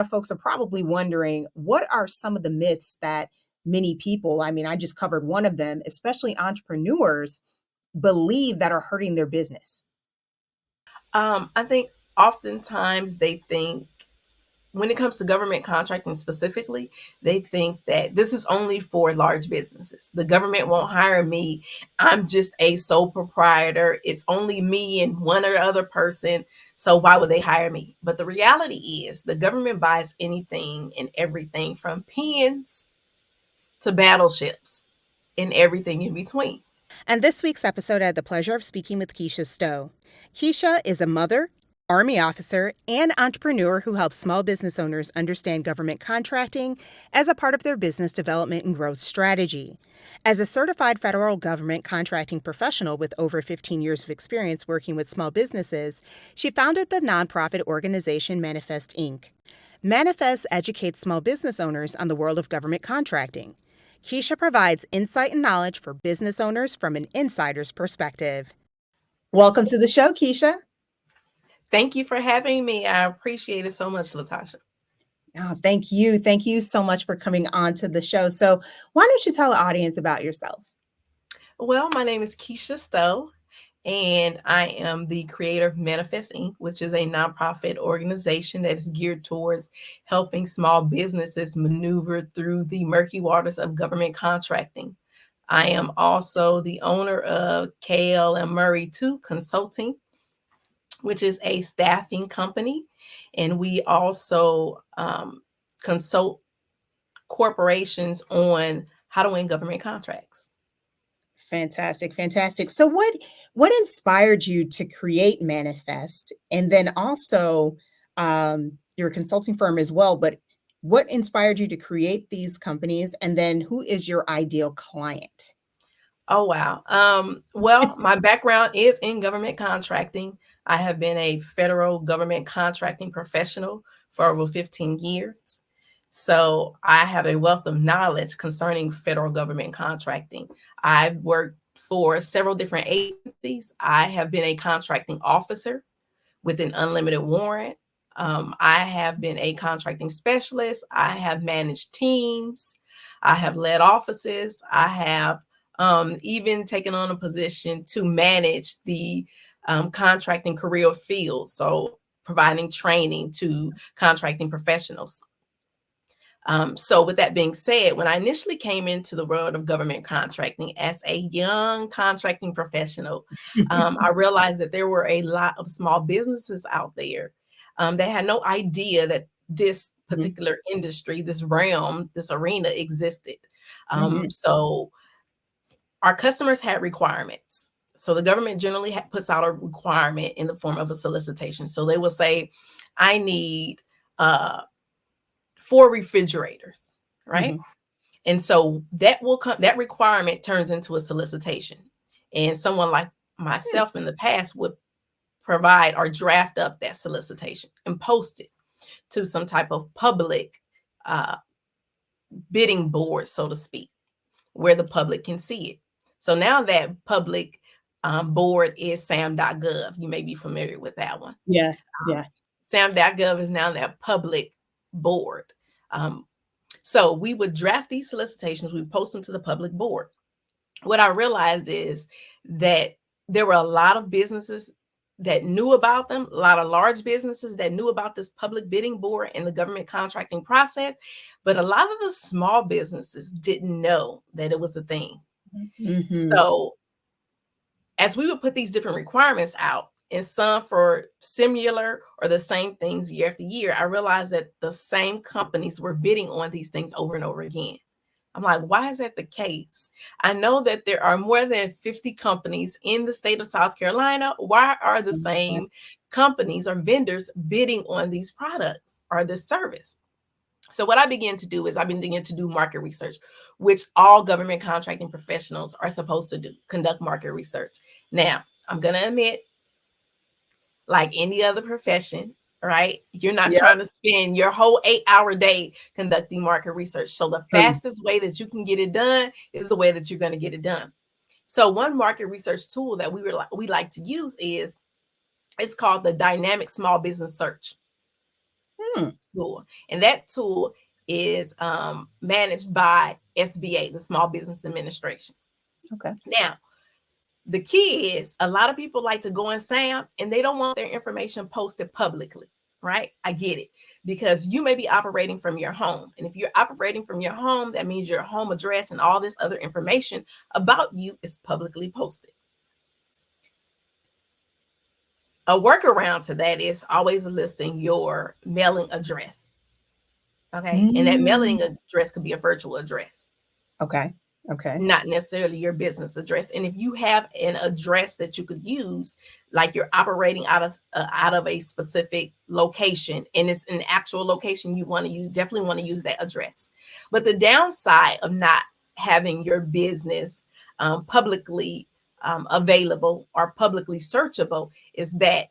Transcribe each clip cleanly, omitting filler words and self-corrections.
folks are probably wondering, what are some of the myths that many people, I mean, I just covered one of them, especially entrepreneurs, believe that are hurting their business? I think oftentimes they think when it comes to government contracting specifically, they think that this is only for large businesses. The government won't hire me. I'm just a sole proprietor. It's only me and one or other person. So why would they hire me? But the reality is the government buys anything and everything from pens to battleships and everything in between. And this week's episode, I had the pleasure of speaking with Kesha Stowe. Kesha is a mother, Army officer, and entrepreneur who helps small business owners understand government contracting as a part of their business development and growth strategy. As a certified federal government contracting professional with over 15 years of experience working with small businesses, she founded the nonprofit organization Manifest Inc. Manifest educates small business owners on the world of government contracting. Kesha provides insight and knowledge for business owners from an insider's perspective. Welcome to the show, Kesha. Thank you for having me. I appreciate it so much, Latasha. Oh, thank you. Thank you so much for coming on to the show. So, why don't you tell the audience about yourself? Well, my name is Kesha Stowe, and I am the creator of Manifest Inc., which is a nonprofit organization that is geared towards helping small businesses maneuver through the murky waters of government contracting. I am also the owner of KL and Murray 2 Consulting, which is a staffing company, and we also consult corporations on how to win government contracts. Fantastic, fantastic. So what inspired you to create Manifest, and then also your consulting firm as well, but what inspired you to create these companies, and then who is your ideal client? Oh, wow. Well, my background is in government contracting. I have been a federal government contracting professional for over 15 years. So I have a wealth of knowledge concerning federal government contracting. I've worked for several different agencies. I have been a contracting officer with an unlimited warrant. I have been a contracting specialist. I have managed teams. I have led offices. I have even taken on a position to manage the contracting career field. So providing training to contracting professionals. So with that being said, when I initially came into the world of government contracting as a young contracting professional, I realized that there were a lot of small businesses out there that had no idea that this particular industry, this realm, this arena existed. So our customers had requirements. So the government generally puts out a requirement in the form of a solicitation. So they will say, I need 4 refrigerators, right? And so that will come, that requirement turns into a solicitation. And someone like myself in the past would provide or draft up that solicitation and post it to some type of public bidding board, so to speak, where the public can see it. So now that public board is sam.gov. You may be familiar with that one. Yeah, yeah. Sam.gov is now that public board. So we would draft these solicitations, we post them to the public board. What I realized is that there were a lot of businesses that knew about them, a lot of large businesses that knew about this public bidding board and the government contracting process, but a lot of the small businesses didn't know that it was a thing. So as we would put these different requirements out, and some for similar or the same things year after year, I realized that the same companies were bidding on these things over and over again. I'm like, why is that the case? I know that there are more than 50 companies in the state of South Carolina. Why are the same companies or vendors bidding on these products or this service? So what I began to do is I began to do market research, which all government contracting professionals are supposed to do, conduct market research. Now, I'm going to admit, like any other profession, right? You're not trying to spend your whole 8-hour day conducting market research. So the fastest way that you can get it done is the way that you're going to get it done. So one market research tool that we like to use is, it's called the dynamic small business search. tool. And that tool is managed by SBA, the Small Business Administration. Okay. Now, the key is a lot of people like to go in SAM and they don't want their information posted publicly, right? I get it, because you may be operating from your home. And if you're operating from your home, that means your home address and all this other information about you is publicly posted. A workaround to that is always listing your mailing address. Okay. And that mailing address could be a virtual address. Okay. Okay. Not necessarily your business address. And if you have an address that you could use, like you're operating out of a specific location and it's an actual location you definitely want to use that address. But the downside of not having your business publicly available or publicly searchable is that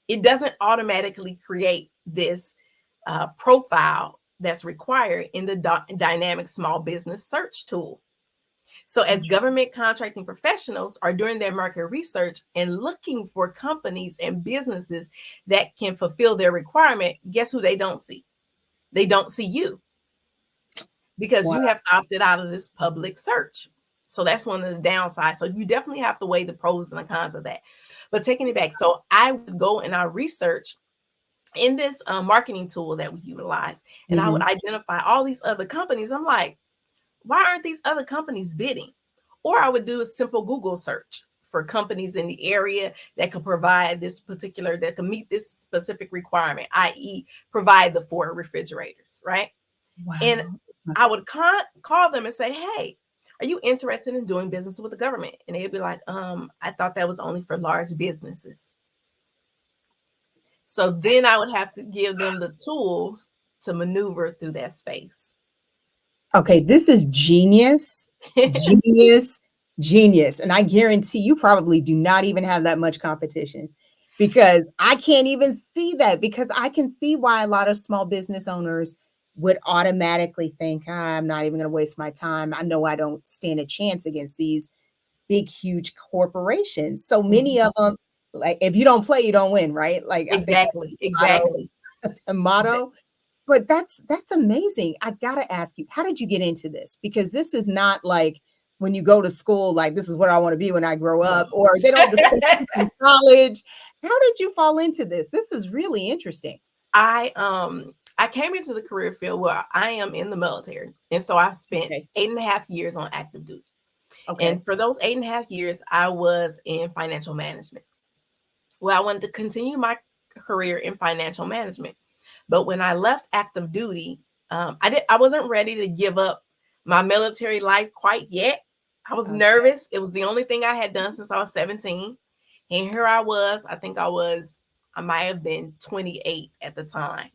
it doesn't automatically create this profile that's required in the dynamic small business search tool. So as government contracting professionals are doing their market research and looking for companies and businesses that can fulfill their requirement, guess who they don't see? They don't see you, because you have opted out of this public search. So that's one of the downsides. So you definitely have to weigh the pros and the cons of that. But taking it back, so I would go and I research in this marketing tool that we utilize, and I would identify all these other companies. I'm like, why aren't these other companies bidding? Or I would do a simple Google search for companies in the area that could provide that could meet this specific requirement, i.e. provide the 4 refrigerators, right? Wow. And I would call them and say, hey, are you interested in doing business with the government? And they'd be like, I thought that was only for large businesses. So then I would have to give them the tools to maneuver through that space. Okay, this is genius, genius. And I guarantee you probably do not even have that much competition, because I can't even see that, because I can see why a lot of small business owners would automatically think, I'm not even going to waste my time. I know I don't stand a chance against these big, huge corporations. So many of them, like, if you don't play, you don't win, right? Like, exactly. A motto. But that's amazing. I gotta ask you, how did you get into this? Because this is not like when you go to school, like, this is what I want to be when I grow up, or they don't in college. How did you fall into this? This is really interesting. I came into the career field where I am in the military. And so I spent 8.5 years on active duty. Okay. And for those 8.5 years, I was in financial management. Well, I wanted to continue my career in financial management. But when I left active duty, I wasn't ready to give up my military life quite yet. I was nervous. It was the only thing I had done since I was 17. And here I was, I might have been 28 at the time.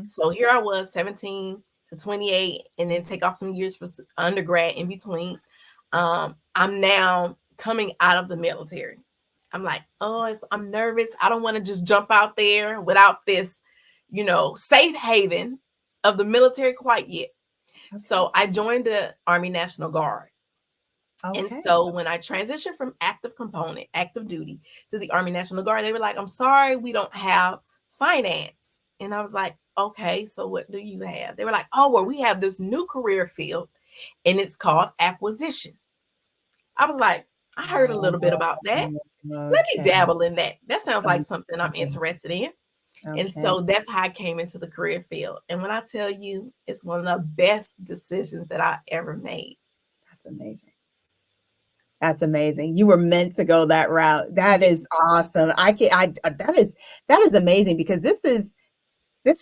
So here I was, 17 to 28, and then take off some years for undergrad in between. I'm now coming out of the military. I'm like, I'm nervous. I don't want to just jump out there without this, safe haven of the military quite yet. Okay. So I joined the Army National Guard. Okay. And so when I transitioned from active duty, to the Army National Guard, they were like, I'm sorry, we don't have finance. And I was like, okay, so what do you have? They were like, we have this new career field, and it's called acquisition. I was like, I heard a little bit about that. Okay. Let me dabble in that. That sounds like something I'm interested in. Okay. And so that's how I came into the career field. And when I tell you, it's one of the best decisions that I ever made. That's amazing. That's amazing. You were meant to go that route. That is awesome. That is amazing, because this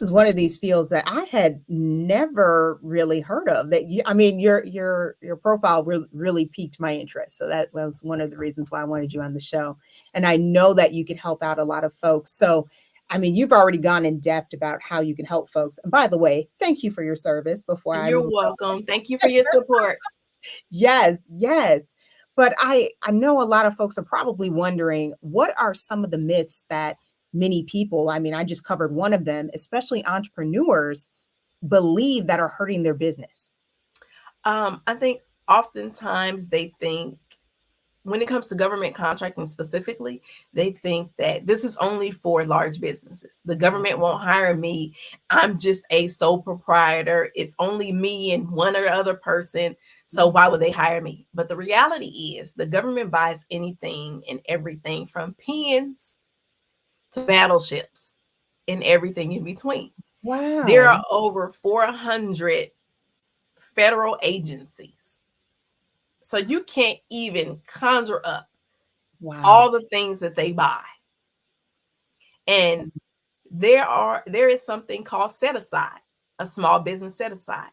is one of these fields that I had never really heard of. Your profile really piqued my interest. So that was one of the reasons why I wanted you on the show. And I know that you could help out a lot of folks. So, you've already gone in depth about how you can help folks. And by the way, thank you for your service. You're welcome. Thank you for your support. Yes. But I know a lot of folks are probably wondering, what are some of the myths that many people, I just covered one of them, especially entrepreneurs, believe that are hurting their business? I think oftentimes they think when it comes to government contracting specifically, they think that this is only for large businesses. The government won't hire me. I'm just a sole proprietor. It's only me and one or other person. So why would they hire me? But the reality is the government buys anything and everything from pens to battleships and everything in between. There Wow. are over 400 federal agencies. So you can't even conjure up Wow. all the things that they buy. And there is something called set aside, a small business set aside.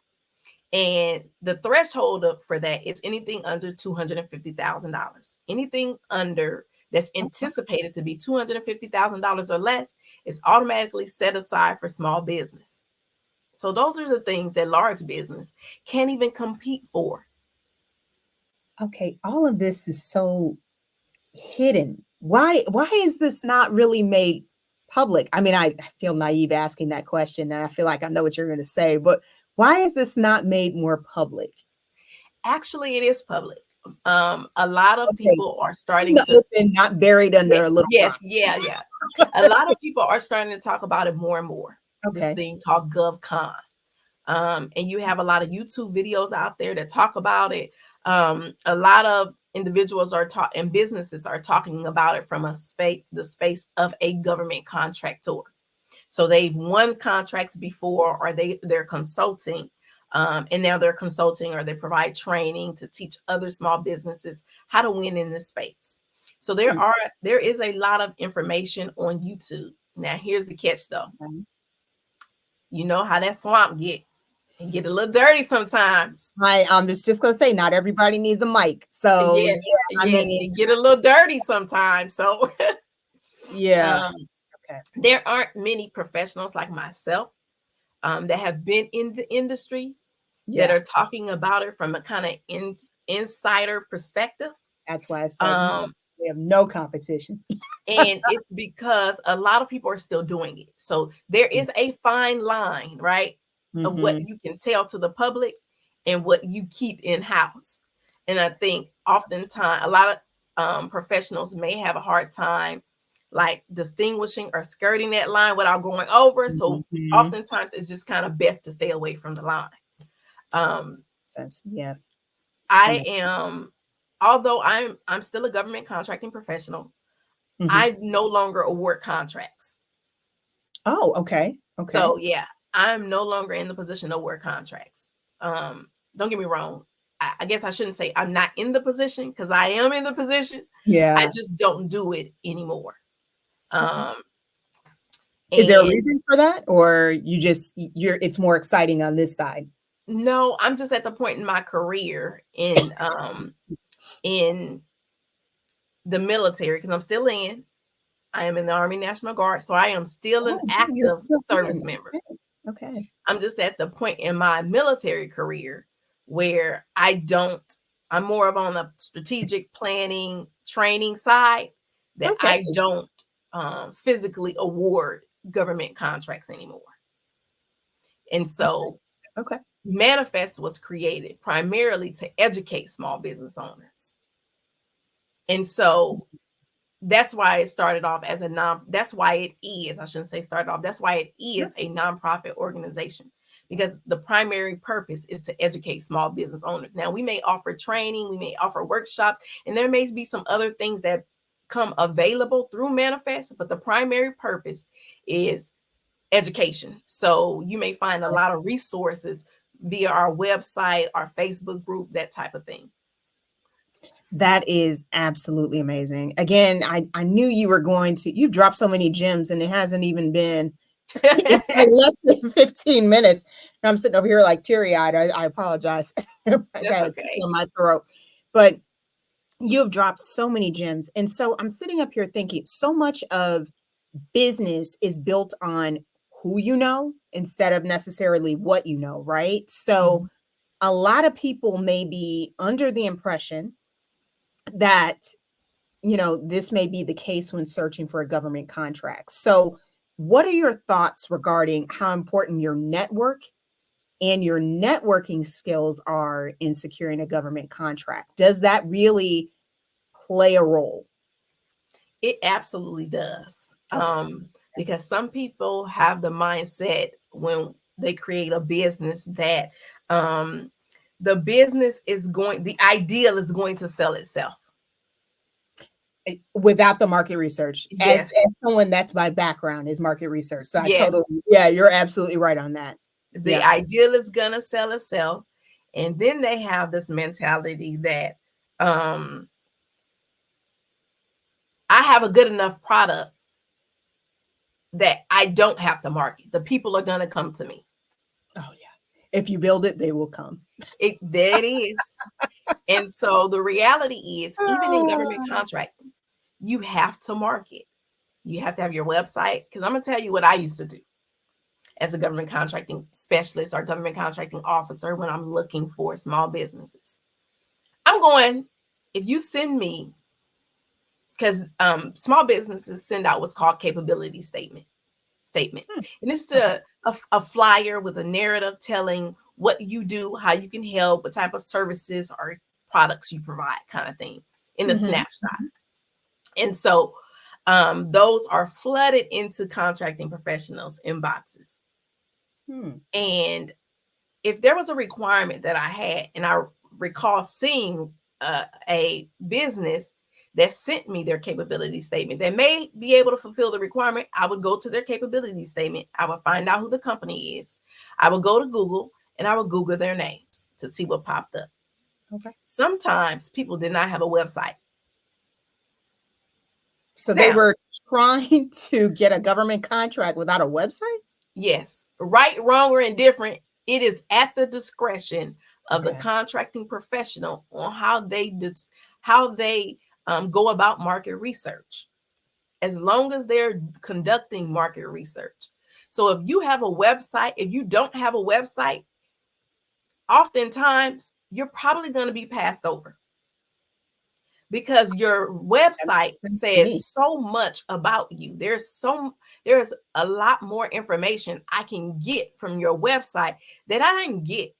And the threshold for that is anything under $250,000. Anything under that's anticipated to be $250,000 or less is automatically set aside for small business. So those are the things that large business can't even compete for. Okay, all of this is so hidden. Why is this not really made public? I mean, I feel naive asking that question, and I feel like I know what you're going to say, but why is this not made more public? Actually, it is public. A lot of Okay, people are in starting the to, open, not buried under a little yes, rock. yeah. A lot of people are starting to talk about it more and more. This Okay. thing called GovCon. And you have a lot of YouTube videos out there that talk about it. A lot of individuals are taught and businesses are talking about it from the space of a government contractor. So they've won contracts before, or they're consulting, and now they're consulting or they provide training to teach other small businesses how to win in this space. So Hmm. there is a lot of information on YouTube. Now here's the catch though. You know how that swamp get a little dirty sometimes. I'm just going to say, not everybody needs a mic. So Yes, yeah, I yes, mean, it get a little dirty sometimes. So yeah. um, Okay. there aren't many professionals like myself that have been in the industry that Yeah. are talking about it from a kind of insider perspective. That's why I said Um, we have no competition. and it's because a lot of people are still doing it. So there is a fine line, right, of what Mm-hmm. you can tell to the public and what you keep in house. And I think oftentimes a lot of professionals may have a hard time like distinguishing or skirting that line without going over. So Mm-hmm. oftentimes it's just kind of best to stay away from the line. Um, Sense. Yeah. That I makes. am, although I'm still a government contracting professional, Mhm. I no longer award contracts. Oh, okay. Okay. So yeah, I'm no longer in the position to award contracts. Don't get me wrong. I guess I shouldn't say I'm not in the position because I am in the position. I Yeah. just don't do it anymore. Okay. Um, Is there a and reason for that, or you're it's more exciting on this side? no, I'm just at the point in my career in the military because I'm still in. I am in the Army National Guard, so I am still an Oh, yeah, you're active still service in. member. Okay. Okay. I'm just at the point in my military career where I'm more of on the strategic planning training side that Okay. I don't physically award government contracts anymore. And That's right. so Okay. Manifest was created primarily to educate small business owners. And so that's why it started off as that's why it is, I shouldn't say started off, that's why it Sure. is a nonprofit organization, because the primary purpose is to educate small business owners. Now we may offer training, we may offer workshops, and there may be some other things that come available through Manifest, but the primary purpose is education. So you may find a lot of resources via our website, our Facebook group, that type of thing. That is absolutely amazing. Again, I knew you were going to, you dropped so many gems and it hasn't even been, it's like less than 15 minutes. And I'm sitting over here like teary-eyed. I apologize. I That's got a tickle okay. in my throat. But you have dropped so many gems. And so I'm sitting up here thinking so much of business is built on who you know instead of necessarily what you know, right? So Mhm. a lot of people may be under the impression that, this may be the case when searching for a government contract. So, what are your thoughts regarding how important your network and your networking skills are in securing a government contract? Does that really play a role? It absolutely does. Okay. Because some people have the mindset when they create a business that the business is going, the ideal is going to sell itself. Without the market research, as Yes. someone, that's my background, is market research. So I Yes. totally, yeah, you're absolutely right on that. The Yeah. ideal is gonna sell itself. And then they have this mentality that I have a good enough product that I don't have to market. The people are gonna come to me. Oh yeah. If you build it, they will come. There it is. And so the reality is, even in government contracting, you have to market. You have to have your website. Because I'm gonna tell you what I used to do as a government contracting specialist or government contracting officer when I'm looking for small businesses. I'm going, if you send me, because small businesses send out what's called capability statements. And it's Okay. a flyer with a narrative telling what you do, how you can help, what type of services or products you provide, kind of thing, in a snapshot. And so those are flooded into contracting professionals' inboxes. And if there was a requirement that I had, and I recall seeing a business that sent me their capability statement that may be able to fulfill the requirement, I would go to their capability statement. I would find out who the company is. I would go to Google and I would Google their names to see what popped up. Okay. Sometimes people did not have a website. So they were trying to get a government contract without a website? Yes. Right, wrong, or indifferent, it is at the discretion of the contracting professional on how they go about market research, as long as they're conducting market research. So if you have a website, if you don't have a website, oftentimes you're probably going to be passed over, because your website says so much about you. There's a lot more information I can get from your website that I didn't get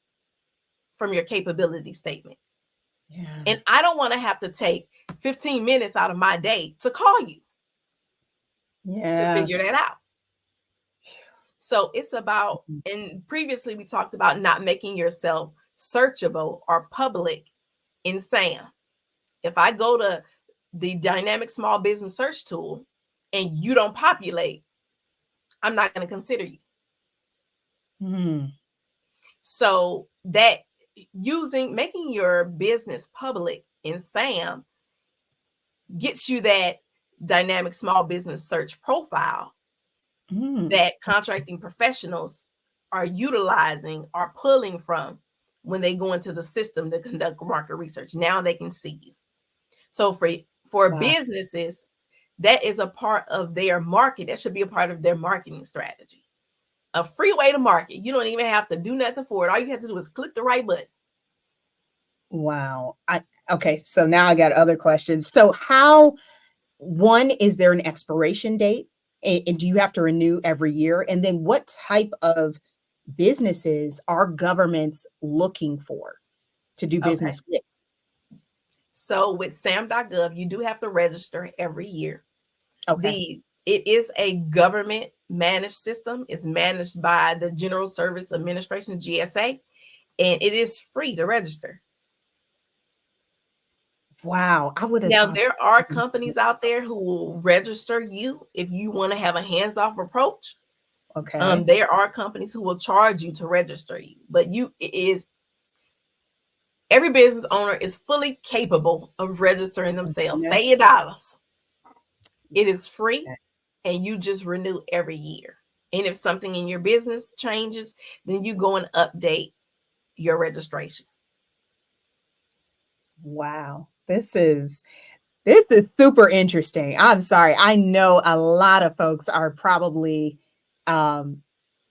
from your capability statement. Yeah. And I don't want to have to take 15 minutes out of my day to call you to figure that out. So it's about, and previously we talked about not making yourself searchable or public in SAM. If I go to the dynamic small business search tool and you don't populate, I'm not going to consider you. So that making your business public in SAM gets you that dynamic small business search profile that contracting professionals are utilizing or pulling from when they go into the system to conduct market research. Now they can see you. So for businesses, that is a part of their market. That should be a part of their marketing strategy. A free way to market. You don't even have to do nothing for it. All you have to do is click the right button. Wow. Okay. So now I got other questions. So one, is there an expiration date? And do you have to renew every year? And then what type of businesses are governments looking for to do business with? So with sam.gov, you do have to register every year. Okay. It is a government managed system. It's managed by the General Service Administration, GSA, and it is free to register. Wow. I would have Now, thought. there are companies out there who will register you if you want to have a hands-off approach. Okay. There are companies who will charge you to register you, but every business owner is fully capable of registering themselves. Say your dollars. It is free, and you just renew every year. And if something in your business changes, then you go and update your registration. Wow. This is super interesting. I'm sorry. I know a lot of folks are probably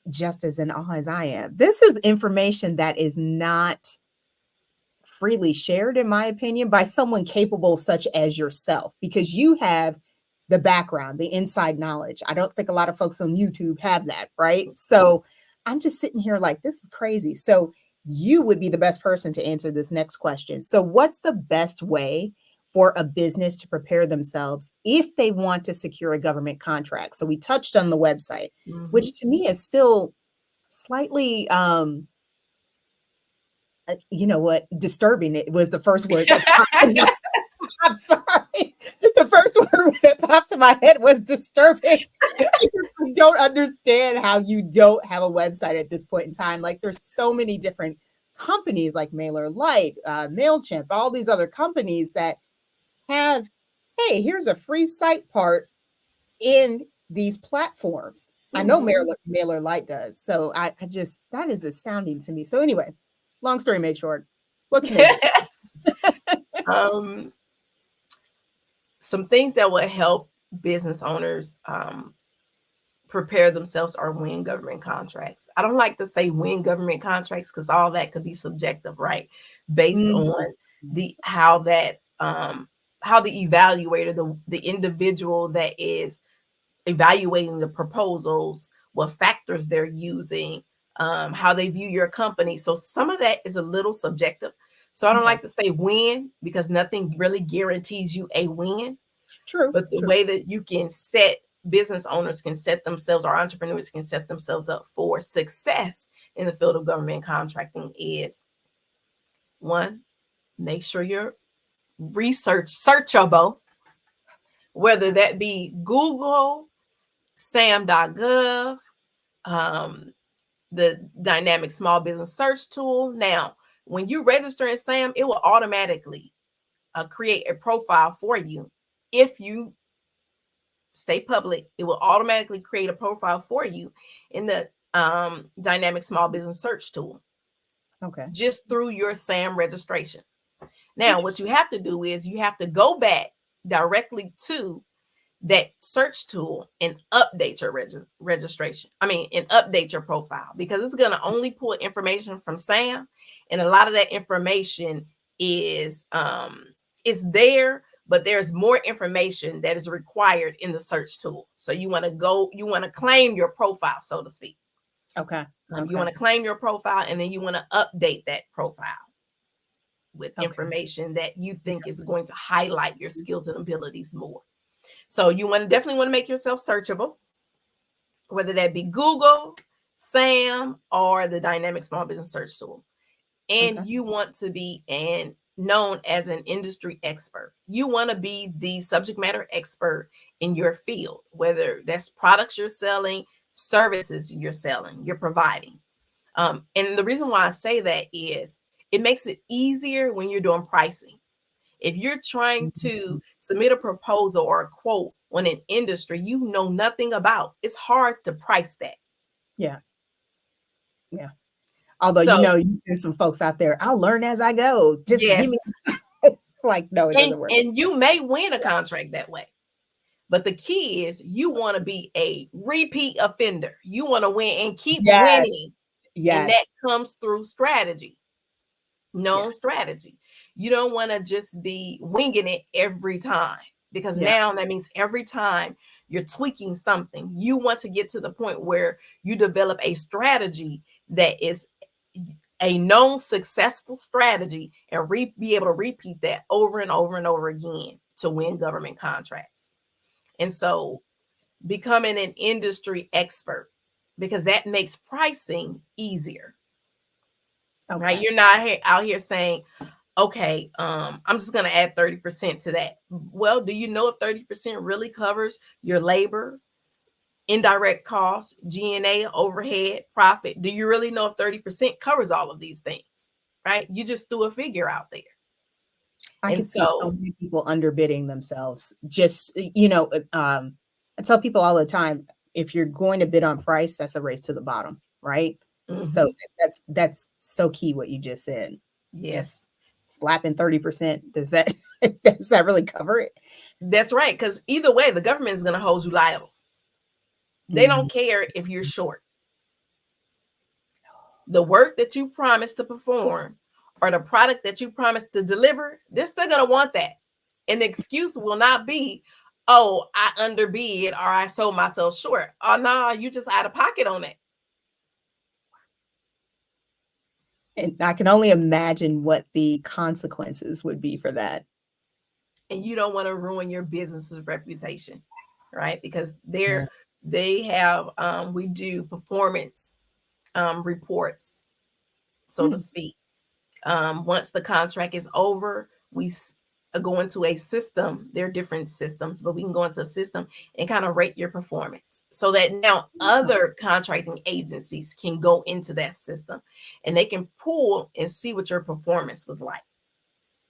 just as in awe as I am. This is information that is not freely shared, in my opinion, by someone capable such as yourself, because you have the background, the inside knowledge. I don't think a lot of folks on YouTube have that, right? So I'm just sitting here like, this is crazy. So you would be the best person to answer this next question. So what's the best way for a business to prepare themselves if they want to secure a government contract. So we touched on the website, which to me is still slightly, you know what, disturbing. It was the first word that popped in my, I'm sorry. The first word that popped in my head was disturbing. I don't understand how you don't have a website at this point in time. Like there's so many different companies like MailerLite, MailChimp, all these other companies that have, hey, here's a free site part in these platforms. I know MailerLite does. So I just, that is astounding to me. So anyway, long story made short, what can they do? Some things that will help business owners prepare themselves or win government contracts. I don't like to say win government contracts because all that could be subjective, right? Based on how the evaluator, the individual that is evaluating the proposals, what factors they're using, how they view your company. So some of that is a little subjective. So I don't like to say win because nothing really guarantees you a win. True. But the way that you can business owners can set themselves, or entrepreneurs can set themselves up for success in the field of government contracting is, one, make sure you're searchable, whether that be Google, sam.gov, the dynamic small business search tool. Now, when you register in SAM, it will automatically create a profile for you. If you stay public, it will automatically create a profile for you in the dynamic small business search tool. Okay. Just through your SAM registration. Now, what you have to do is you have to go back directly to that search tool and update your registration. And update your profile, because it's going to only pull information from SAM, and a lot of that information is there, but there's more information that is required in the search tool. So you want to claim your profile, so to speak. Okay. You want to claim your profile, and then you want to update that profile with information that you think is going to highlight your skills and abilities more. So you definitely want to make yourself searchable, whether that be Google, SAM, or the dynamic small business search tool. And you want to be known as an industry expert. You want to be the subject matter expert in your field, whether that's products you're selling, services you're selling, you're providing. And the reason why I say that is it makes it easier when you're doing pricing. If you're trying to submit a proposal or a quote on an industry you know nothing about, it's hard to price that. Yeah. Although, there's some folks out there, I'll learn as I go. Just give me. It's like, no, it doesn't work. And you may win a contract that way. But the key is you want to be a repeat offender. You want to win and keep winning. Yes. And that comes through strategy. Known strategy. You don't want to just be winging it every time, because now that means every time you're tweaking something. You want to get to the point where you develop a strategy that is a known successful strategy and be able to repeat that over and over and over again to win government contracts. And so becoming an industry expert, because that makes pricing easier. Right? You're not out here saying, okay, I'm just going to add 30% to that. Well, do you know if 30% really covers your labor, indirect costs, G&A, overhead, profit? Do you really know if 30% covers all of these things? Right? You just threw a figure out there. I can see so many people underbidding themselves. Just, I tell people all the time, if you're going to bid on price, that's a race to the bottom, right? So that's so key what you just said. Yes. Just slapping 30%, does that really cover it? That's right, because either way, the government is going to hold you liable. They don't care if you're short. The work that you promised to perform or the product that you promised to deliver, they're still going to want that. And the excuse will not be, oh, I underbid or I sold myself short. Oh, no, you just out of pocket on it. And I can only imagine what the consequences would be for that. and you don't want to ruin your business's reputation, right? Because Yeah. they have we do performance reports, so to Hmm. speak. Once the contract is over, go into a system. There are different systems, but we can go into a system and kind of rate your performance so that now other contracting agencies can go into that system and they can pull and see what your performance was like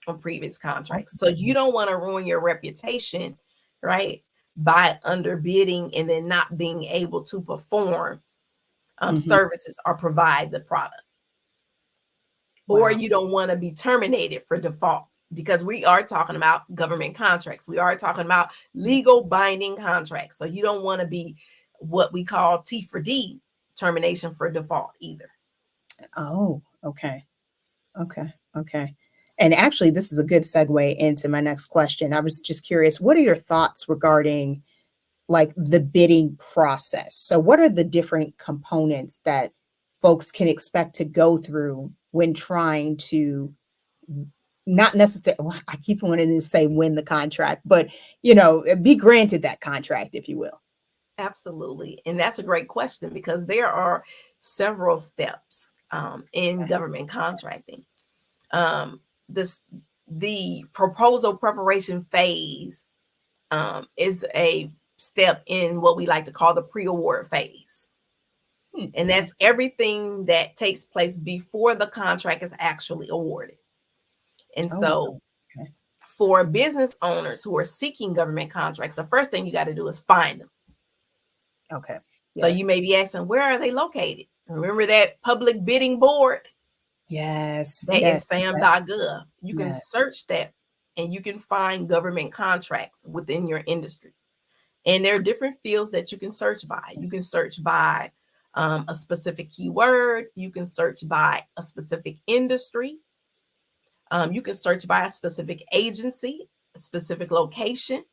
on previous contracts. So you don't want to ruin your reputation, right? By underbidding and then not being able to perform services or provide the product. Or Wow. you don't want to be terminated for default, because we are talking about government contracts. We are talking about legal binding contracts. So you don't want to be what we call T for D, termination for default either. Oh, okay. Okay. Okay. And actually, this is a good segue into my next question. I was just curious, what are your thoughts regarding like the bidding process? So, what are the different components that folks can expect to go through when trying to not necessarily, well, I keep wanting to say win the contract, but be granted that contract, if you will. Absolutely. And that's a great question, because there are several steps in government contracting. Um, this the proposal preparation phase is a step in what we like to call the pre-award phase. And that's everything that takes place before the contract is actually awarded. And Oh, so okay. for business owners who are seeking government contracts, the first thing you got to do is find them. Okay. So Yeah. you may be asking, where are they located? Remember that public bidding board? Yes. That is Yes. Yes. sam.gov. You can Yes. search that and you can find government contracts within your industry. And there are different fields that you can search by. You can search by a specific keyword. You can search by a specific industry. You can search by a specific agency, a specific location.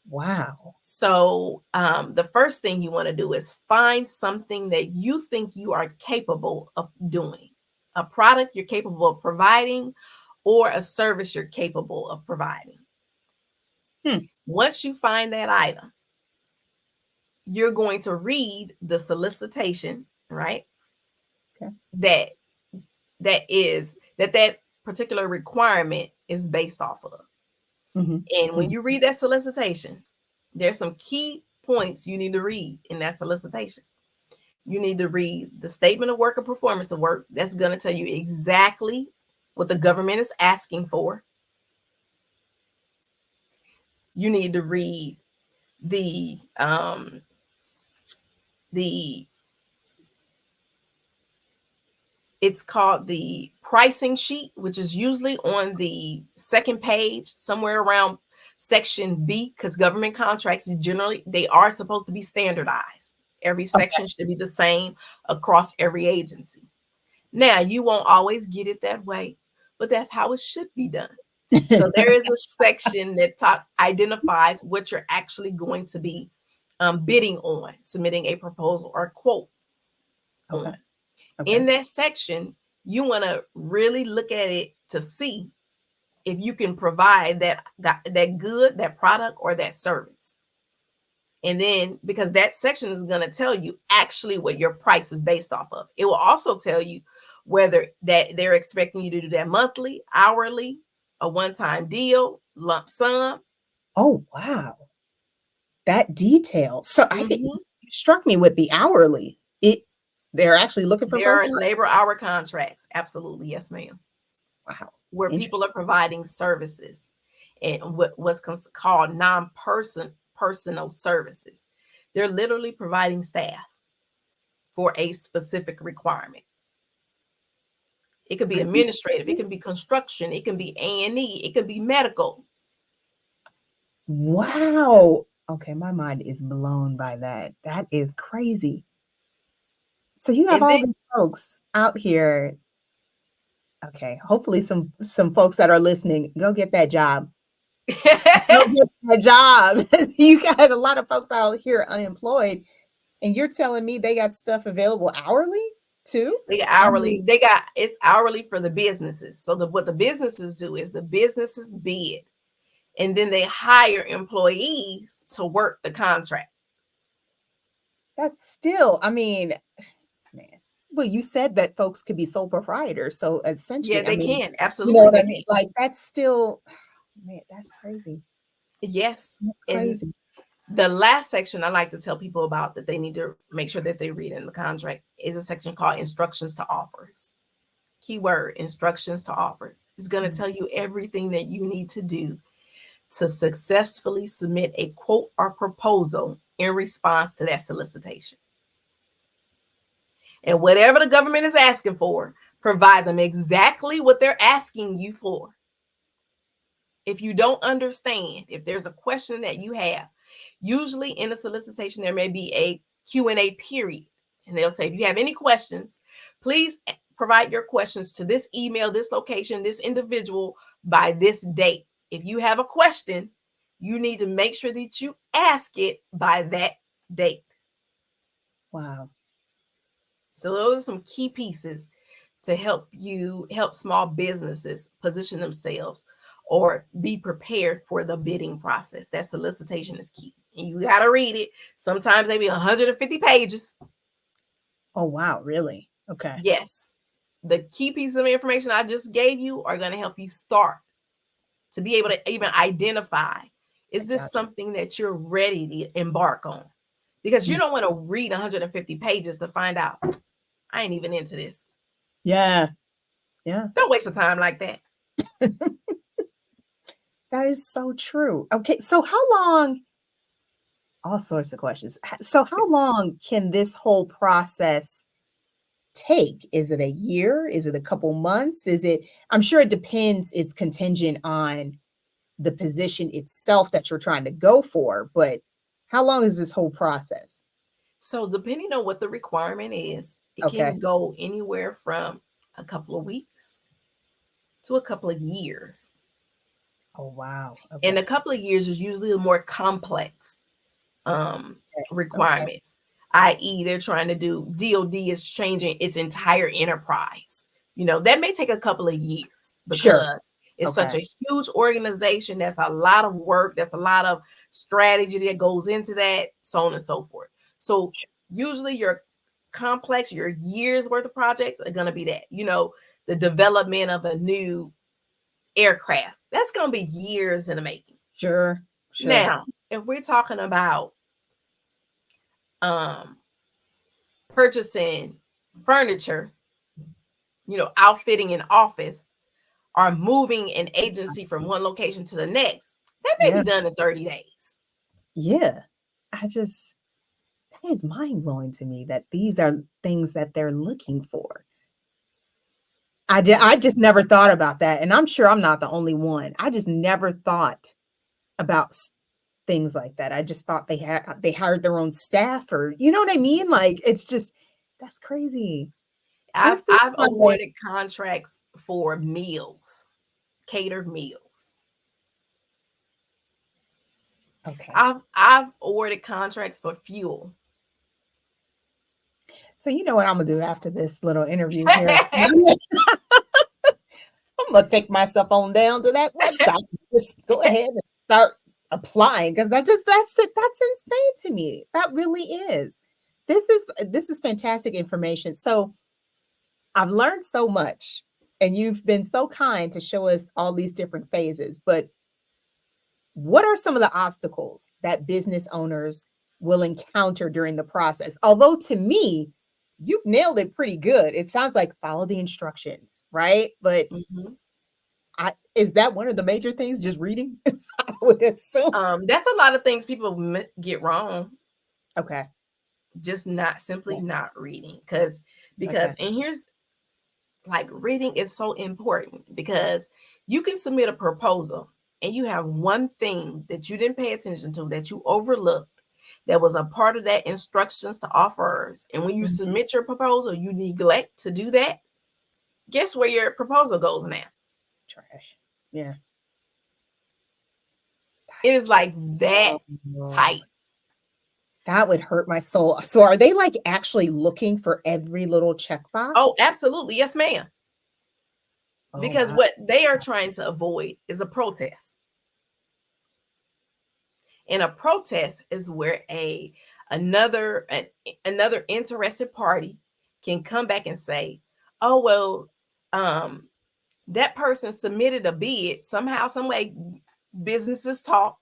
Wow. So the first thing you want to do is find something that you think you are capable of doing, a product you're capable of providing, or a service you're capable of providing. Once you find that item, you're going to read the solicitation, right? Okay. That particular requirement is based off of. And when you read that solicitation, there's some key points you need to read in that solicitation. You need to read the statement of work or performance of work. That's going to tell you exactly what the government is asking for. You need to read the it's called the pricing sheet, which is usually on the second page, somewhere around section B, because government contracts generally they are supposed to be standardized. Every section should be the same across every agency. Now, you won't always get it that way, but that's how it should be done. So there is a section that identifies what you're actually going to be bidding on, submitting a proposal or quote on. In that section, you want to really look at it to see if you can provide that good, that product, or that service. And then, because that section is going to tell you actually what your price is based off of. It will also tell you whether that they're expecting you to do that monthly, hourly, a one-time deal, lump sum. Oh, wow. That detail. So you struck me with the hourly. They're actually looking for There folks. are labor hour contracts. Absolutely. Yes, ma'am. Wow. Where people are providing services and what's called personal services. They're literally providing staff for a specific requirement. It could be administrative, it can be construction, it can be A&E, it can be medical. Wow. Okay, my mind is blown by that. That is crazy. So you have all these folks out here. Okay, hopefully some folks that are listening, go get that job. Go get that job. You got a lot of folks out here unemployed, and you're telling me they got stuff available hourly too? They got hourly. It's hourly for the businesses. So what the businesses do is the businesses bid, and then they hire employees to work the contract. That's still, I mean, man. Well, you said that folks could be sole proprietors. So Yeah, essentially, I they mean, can. you know Absolutely, what they I mean? can. Like that's still, man, that's crazy. Yes. That's And crazy. the last section I like to tell people about that they need to make sure that they read in the contract is a section called instructions to offers. Keyword, instructions to offers. It's going to tell you everything that you need to do to successfully submit a quote or proposal in response to that solicitation. And whatever the government is asking for, provide them exactly what they're asking you for. If you don't understand, if there's a question that you have, usually in a solicitation, there may be a Q&A period. And they'll say, if you have any questions, please provide your questions to this email, this location, this individual by this date. If you have a question, you need to make sure that you ask it by that date. Wow. So those are some key pieces to help small businesses position themselves or be prepared for the bidding process. That solicitation is key. And you got to read it. Sometimes they be 150 pages. Oh, wow. Really? Okay. Yes. The key pieces of information I just gave you are going to help you start to be able to even identify, is this something that you're ready to embark on? Because you don't want to read 150 pages to find out, I ain't even into this. Yeah. Yeah. Don't waste your time like that. That is so true. Okay. So how long, all sorts of questions. So how long can this whole process take? Is it a year? Is it a couple months? I'm sure it depends. It's contingent on the position itself that you're trying to go for, but how long is this whole process? So depending on what the requirement is, it Okay. can go anywhere from a couple of weeks to a couple of years. Oh, wow. And Okay. a couple of years is usually a more complex requirements, i.e. they're trying to do, DOD is changing its entire enterprise. That may take a couple of years because it's such a huge organization. That's a lot of work. That's a lot of strategy that goes into that, so on and so forth. So usually your complex, your years worth of projects are going to be that, the development of a new aircraft. That's going to be years in the making. Sure. Now, if we're talking about purchasing furniture, outfitting an office, or moving an agency from one location to the next, that may be done in 30 days. Yeah. That is mind blowing to me that these are things that they're looking for. I just never thought about that. And I'm sure I'm not the only one. I just never thought about things like that. I just thought they hired their own staff, or you know what I mean? Like that's crazy. I've awarded contracts for meals, catered meals. Okay. I've awarded contracts for fuel. So you know what I'm gonna do after this little interview here? I'm gonna take myself on down to that website. Just go ahead and start applying, because that's insane to me. That really is. This is fantastic information. So I've learned so much, and you've been so kind to show us all these different phases. But what are some of the obstacles that business owners will encounter during the process? Although to me, you've nailed it pretty good. It sounds like follow the instructions, right? But is that one of the major things, just reading? I would assume. That's a lot of things people get wrong. Okay. Just not reading. Because and here's, like, reading is so important, because you can submit a proposal and you have one thing that you didn't pay attention to, that you overlooked, that was a part of that instructions to offers. And when you submit your proposal, you neglect to do that. Guess where your proposal goes now? Trash. Yeah. It is like that tight. That would hurt my soul. So are they like actually looking for every little checkbox? Oh, absolutely. Yes, ma'am. Because what they are trying to avoid is a protest. And a protest is where another interested party can come back and say, oh, well, that person submitted a bid. Somehow, some way, businesses talk.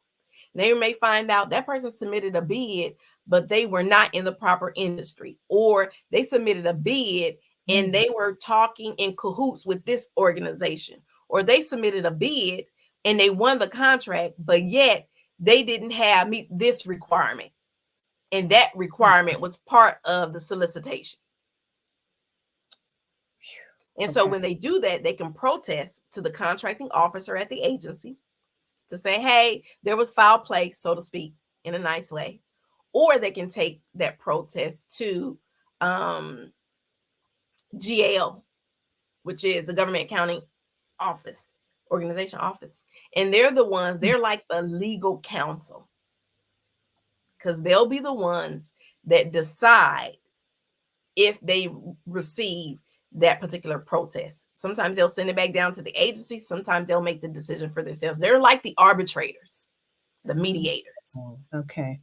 They may find out that person submitted a bid, but they were not in the proper industry, or they submitted a bid and they were talking in cahoots with this organization, or they submitted a bid and they won the contract, but yet they didn't meet this requirement. And that requirement was part of the solicitation. And so when they do that, they can protest to the contracting officer at the agency to say, hey, there was foul play, so to speak, in a nice way. Or they can take that protest to GAO, which is the Government Accounting Office, Organization Office. And they're the ones, they're like the legal counsel, because they'll be the ones that decide if they receive that particular protest. Sometimes they'll send it back down to the agency. Sometimes they'll make the decision for themselves. They're like the arbitrators, the mediators. Okay.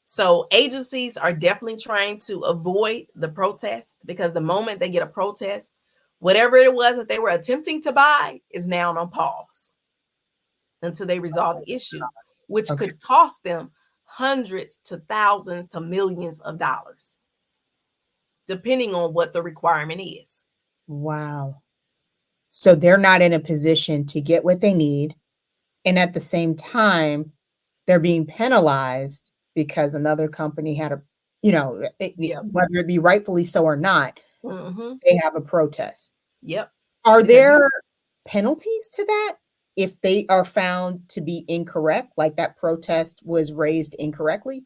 So agencies are definitely trying to avoid the protest, because the moment they get a protest, whatever it was that they were attempting to buy is now on pause until they resolve the issue, which could cost them hundreds to thousands to millions of dollars, depending on what the requirement is. Wow. So they're not in a position to get what they need. And at the same time, they're being penalized because another company had a, whether it be rightfully so or not, they have a protest. Yep. Are there penalties to that if they are found to be incorrect, like that protest was raised incorrectly?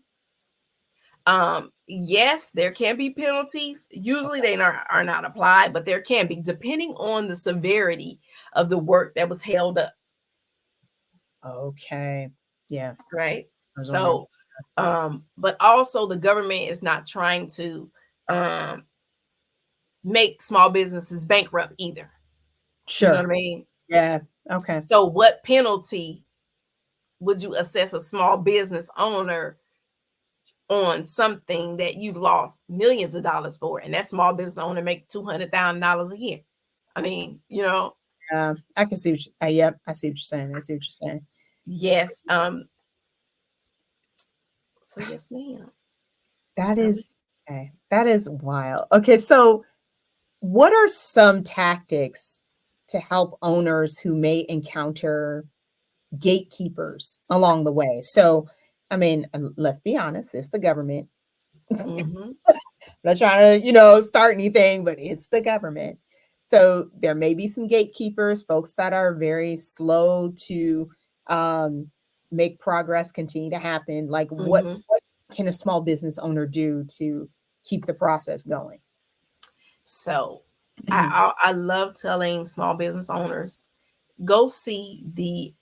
Yes, there can be penalties. Usually they are not applied, but there can be, depending on the severity of the work that was held up. Okay. Yeah. Right. So, but also the government is not trying to make small businesses bankrupt either. Sure. You know what I mean? Yeah. Okay. So what penalty would you assess a small business owner on something that you've lost millions of dollars for, and that small business owner make $200,000 a year? I mean, I can see what I see what you're saying. Yes. So yes, ma'am. That is wild. Okay, so what are some tactics to help owners who may encounter gatekeepers along the way? So, I mean, let's be honest, it's the government. I'm not trying to, start anything, but it's the government. So there may be some gatekeepers, folks that are very slow to make progress continue to happen. Like what can a small business owner do to keep the process going? So I love telling small business owners, go see the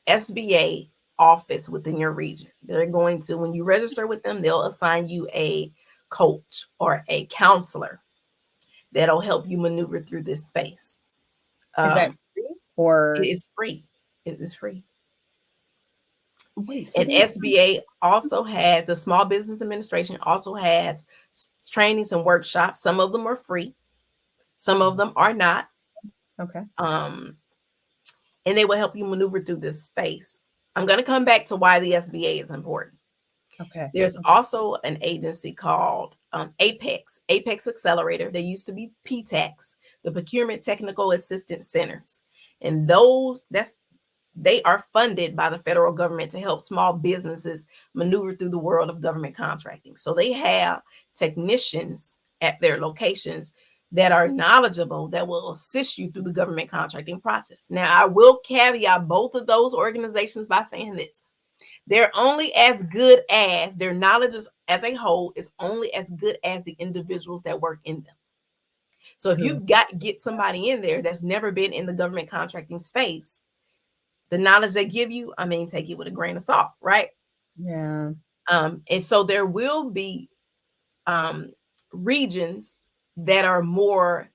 SBA office within your region. They're going to, when you register with them, they'll assign you a coach or a counselor that'll help you maneuver through this space. Is that free or? It is free. It is free. Wait, and SBA also has, the Small Business Administration also has trainings and workshops. Some of them are free. Some of them are not. Okay. And they will help you maneuver through this space. I'm going to come back to why the SBA is important. Okay. There's also an agency called Apex Accelerator. They used to be PTACs, the Procurement Technical Assistance Centers. And they are funded by the federal government to help small businesses maneuver through the world of government contracting. So they have technicians at their locations that are knowledgeable, that will assist you through the government contracting process. Now, I will caveat both of those organizations by saying this: they're only as good as their knowledge as a whole is only as good as the individuals that work in them. So if you've get somebody in there that's never been in the government contracting space, the knowledge they give you, I mean, take it with a grain of salt, right? Yeah. And so there will be regions that are more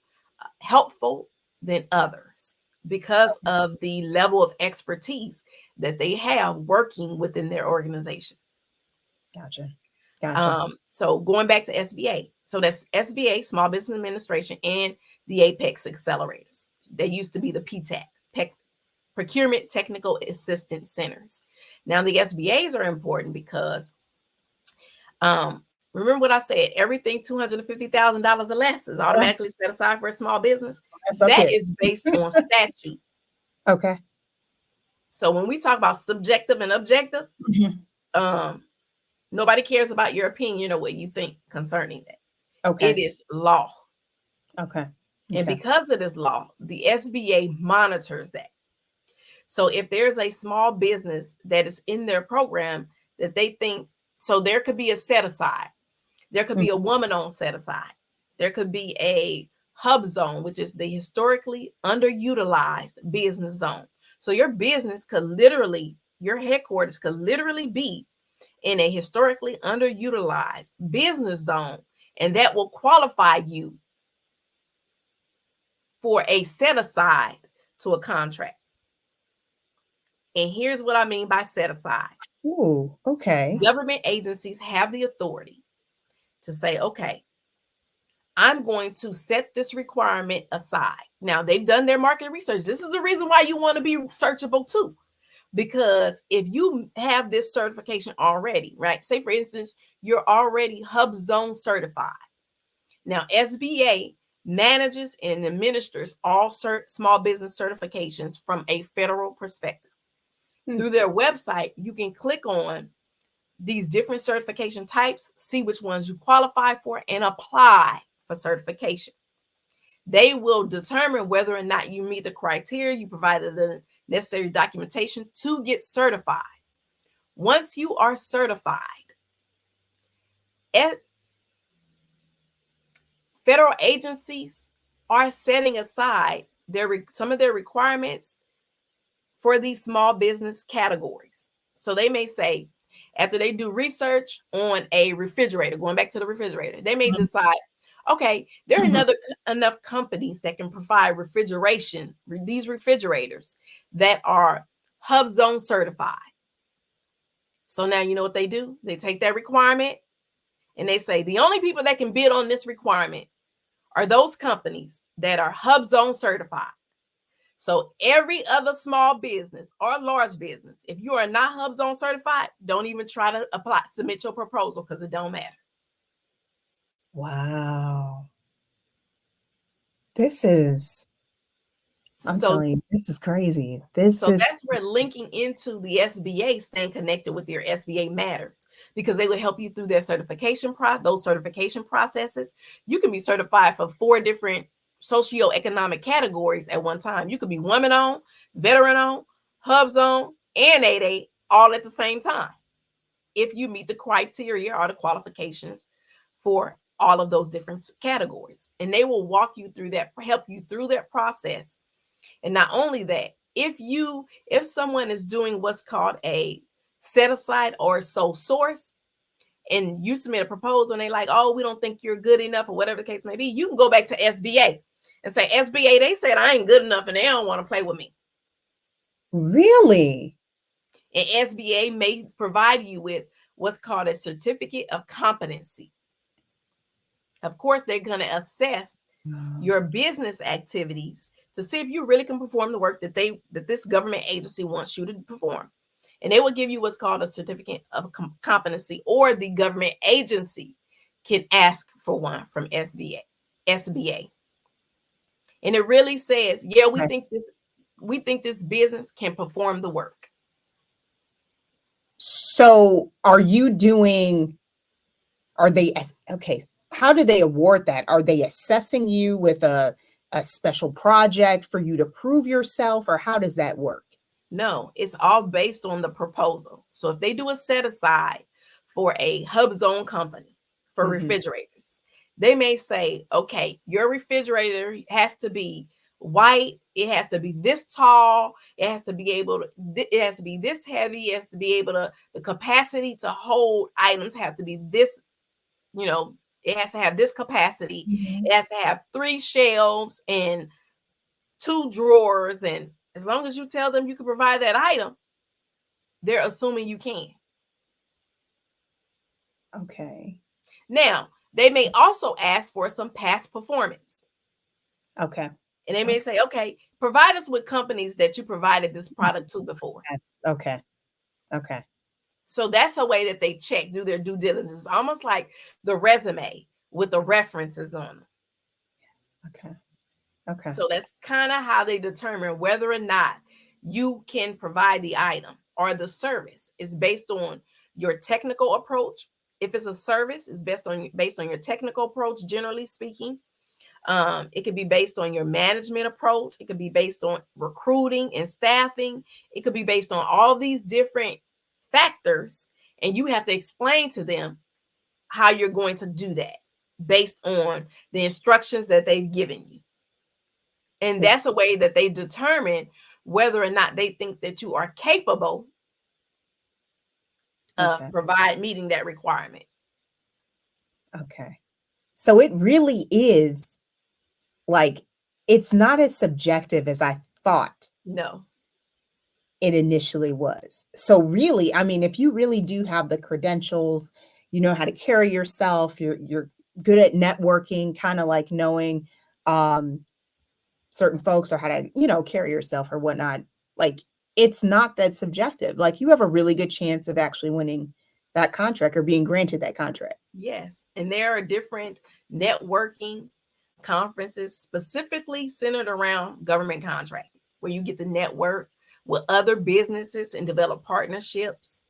helpful than others because of the level of expertise that they have working within their organization. Gotcha. So going back to SBA, so that's SBA, Small Business Administration, and the Apex Accelerators. They used to be the PTAC, Procurement Technical Assistance Centers. Now the SBAs are important because remember what I said, everything $250,000 or less is automatically set aside for a small business. That is based on statute. Okay. So when we talk about subjective and objective, nobody cares about your opinion or what you think concerning that. Okay. It is law. Okay. And because it is law, the SBA monitors that. So if there's a small business that is in their program that they think, so there could be a set aside, there could be a woman-owned set aside, there could be a hub zone, which is the historically underutilized business zone. So your business could literally, your headquarters could literally be in a historically underutilized business zone, and that will qualify you for a set aside to a contract. And here's what I mean by set aside. Ooh, okay. Government agencies have the authority to say, okay, I'm going to set this requirement aside. Now, they've done their market research. This is the reason why you want to be searchable too. Because if you have this certification already, right? Say, for instance, you're already hub zone certified. Now, SBA manages and administers all small business certifications from a federal perspective. Through their website, you can click on these different certification types, see which ones you qualify for, and apply for certification. They will determine whether or not you meet the criteria, you provided the necessary documentation to get certified. Once you are certified, federal agencies are setting aside some of their requirements for these small business categories. So they may say, after they do research on a refrigerator, going back to the refrigerator, they may decide, okay, there are enough companies that can provide refrigeration, these refrigerators that are hub zone certified. So now you know what they do? They take that requirement and they say, the only people that can bid on this requirement are those companies that are hub zone certified. So every other small business or large business, if you are not hub zone certified, don't even try to apply, submit your proposal, because it don't matter. Wow. I'm telling you, this is crazy. So that's where linking into the SBA, staying connected with your SBA matters, because they will help you through their certification those certification processes. You can be certified for 4 different socioeconomic categories at one time. You could be women-owned, veteran-owned, hub zone, and 8A all at the same time, if you meet the criteria or the qualifications for all of those different categories. And they will walk you through that, help you through that process. And not only that, if someone is doing what's called a set aside or sole source, and you submit a proposal and they like, oh, we don't think you're good enough, or whatever the case may be, you can go back to SBA and say, SBA, they said I ain't good enough and they don't want to play with me. Really? And SBA may provide you with what's called a certificate of competency. Of course, they're going to assess your business activities to see if you really can perform the work that this government agency wants you to perform. And they will give you what's called a certificate of competency, or the government agency can ask for one from SBA. And it really says, yeah, we think this business can perform the work. So are they, okay, how do they award that? Are they assessing you with a special project for you to prove yourself, or how does that work? No, it's all based on the proposal. So if they do a set aside for a hub zone company for refrigerators, they may say, okay, your refrigerator has to be white, it has to be this tall, it has to be this heavy, it has to be able to, the capacity to hold items have to be this, it has to have this capacity. It has to have 3 shelves and 2 drawers. And as long as you tell them you can provide that item, they're assuming you can. Okay. Now, they may also ask for some past performance. Okay. And they may say, okay, provide us with companies that you provided this product to before. That's okay. Okay. So that's a way that they check, do their due diligence. It's almost like the resume with the references on them. Okay. Okay. So that's kind of how they determine whether or not you can provide the item or the service. Is based on your technical approach. If it's a service, it's based on your technical approach, generally speaking. It could be based on your management approach. It could be based on recruiting and staffing. It could be based on all these different factors, and you have to explain to them how you're going to do that based on the instructions that they've given you. And that's a way that they determine whether or not they think that you are capable of meeting that requirement. Okay. So it really is like, it's not as subjective as I thought. No. It initially was. So really, I mean, if you really do have the credentials, you know how to carry yourself, you're good at networking, kind of like knowing certain folks or how to, you know, carry yourself or whatnot. Like, it's not that subjective. Like, you have a really good chance of actually winning that contract or being granted that contract. Yes. And there are different networking conferences specifically centered around government contracting, where you get to network with other businesses and develop partnerships.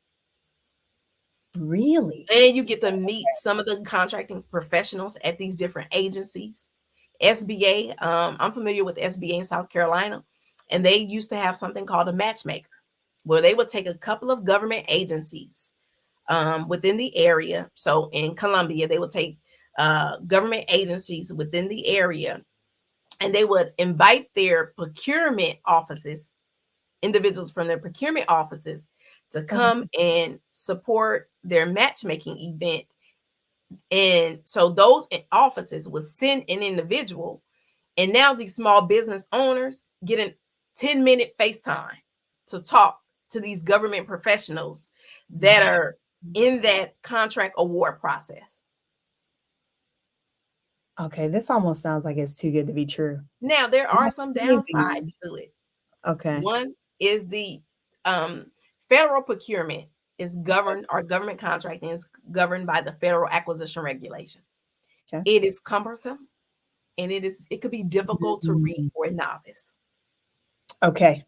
Really? And you get to meet some of the contracting professionals at these different agencies. SBA, I'm familiar with SBA in South Carolina, and they used to have something called a matchmaker, where they would take a couple of government agencies within the area. So in Columbia, they would take government agencies within the area, and they would invite their procurement offices, individuals from their procurement offices, to come and support their matchmaking event. And so those offices would send an individual, and now these small business owners get a 10-minute FaceTime to talk to these government professionals that are in that contract award process. Okay, this almost sounds like it's too good to be true. Now, there are some downsides to it. Okay. One is the federal procurement is governed, or government contracting is governed by the Federal Acquisition Regulation. Okay. It is cumbersome, and it could be difficult to read for a novice. Okay.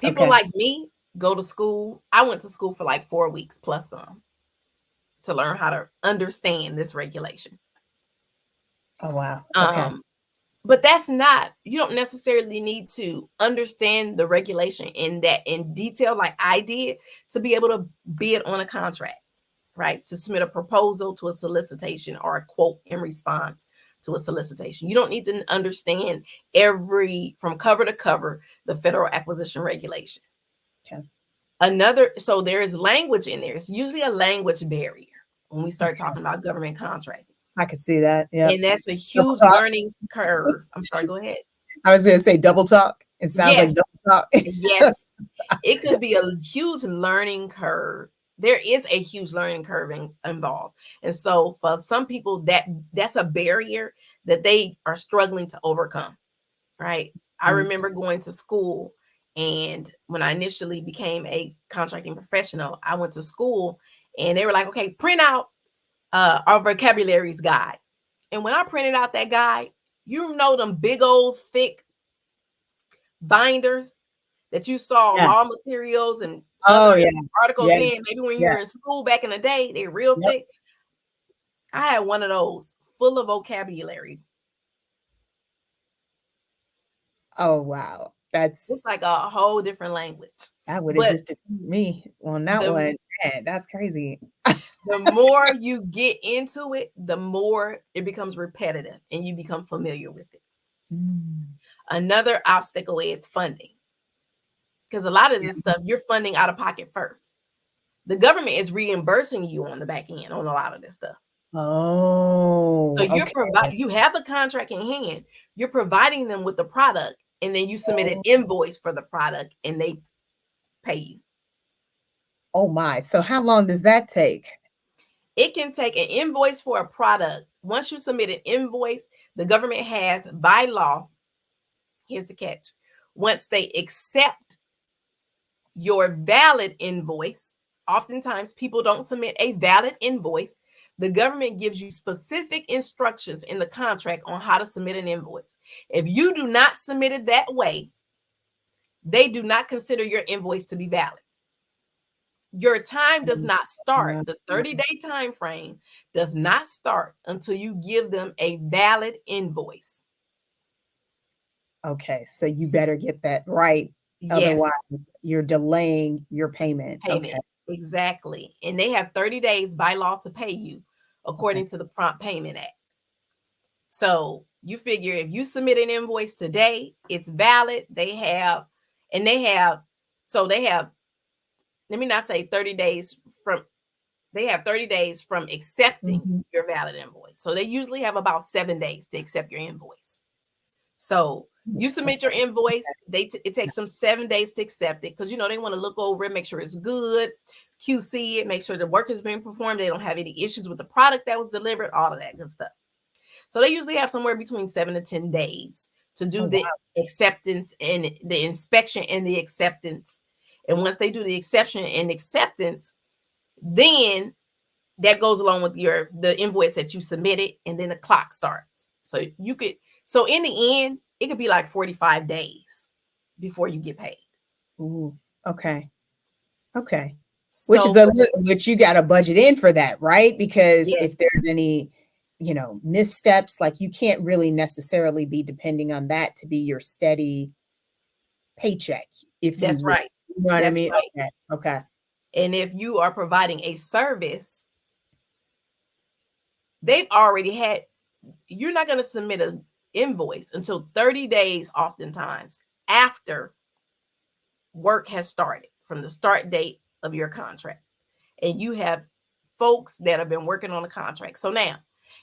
People like me go to school. I went to school for like 4 weeks plus some to learn how to understand this regulation. Oh, wow. Okay. But that's not, you don't necessarily need to understand the regulation in detail like I did to be able to bid on a contract, right? To submit a proposal to a solicitation or a quote in response to a solicitation. You don't need to understand from cover to cover, the Federal Acquisition Regulation. Okay. So there is language in there. It's usually a language barrier when we start talking about government contracting. I can see that. Yeah. And that's a huge learning curve. I'm sorry, go ahead. I was going to say double talk. It sounds like double talk. Yes. It could be a huge learning curve. There is a huge learning curve involved. And so for some people, that's a barrier that they are struggling to overcome, right? I remember going to school, and when I initially became a contracting professional, I went to school and they were like, okay, print out our vocabularies guide. And when I printed out that guide, you know, them big old thick binders that you saw law materials and articles in, maybe when you were in school back in the day, they're real thick. I had one of those full of vocabulary. Oh, wow. It's like a whole different language. That would have just me on that one. Man, that's crazy. The more you get into it, the more it becomes repetitive and you become familiar with it. Another obstacle is funding. Because a lot of this stuff, you're funding out of pocket first. The government is reimbursing you on the back end on a lot of this stuff. Oh. So you have the contract in hand, you're providing them with the product, and then you submit an invoice for the product and they pay you. Oh my. So how long does that take? It can take an invoice for a product. Once you submit an invoice, the government has by law, here's the catch. Once they accept your valid invoice, oftentimes people don't submit a valid invoice. The government gives you specific instructions in the contract on how to submit an invoice. If you do not submit it that way, they do not consider your invoice to be valid. Your time does not start. The 30-day time frame does not start until you give them a valid invoice. Okay, so you better get that right. Yes. Otherwise, you're delaying your payment. Okay. Exactly. And they have 30 days by law to pay you according to the Prompt Payment Act. So you figure if you submit an invoice today, it's valid. They have, let me not say 30 days from, they have 30 days from accepting your valid invoice. So they usually have about 7 days to accept your invoice. So you submit your invoice, it takes them 7 days to accept it because, they want to look over it, make sure it's good, QC it, make sure the work is being performed. They don't have any issues with the product that was delivered, all of that good stuff. So they usually have somewhere between 7 to 10 days to do the acceptance and the inspection and the acceptance. And once they do the exception and acceptance, then that goes along with the invoice that you submitted, and then the clock starts. So in the end, it could be like 45 days before you get paid. Ooh, okay. Okay. Which you got to budget in for that, right? Because if there's any, missteps, like you can't really necessarily be depending on that to be your steady paycheck. That's right. You know what I mean? Right. Okay. And if you are providing a service, they've already had, you're not going to submit an invoice until 30 days oftentimes after work has started from the start date of your contract. And you have folks that have been working on the contract. So now,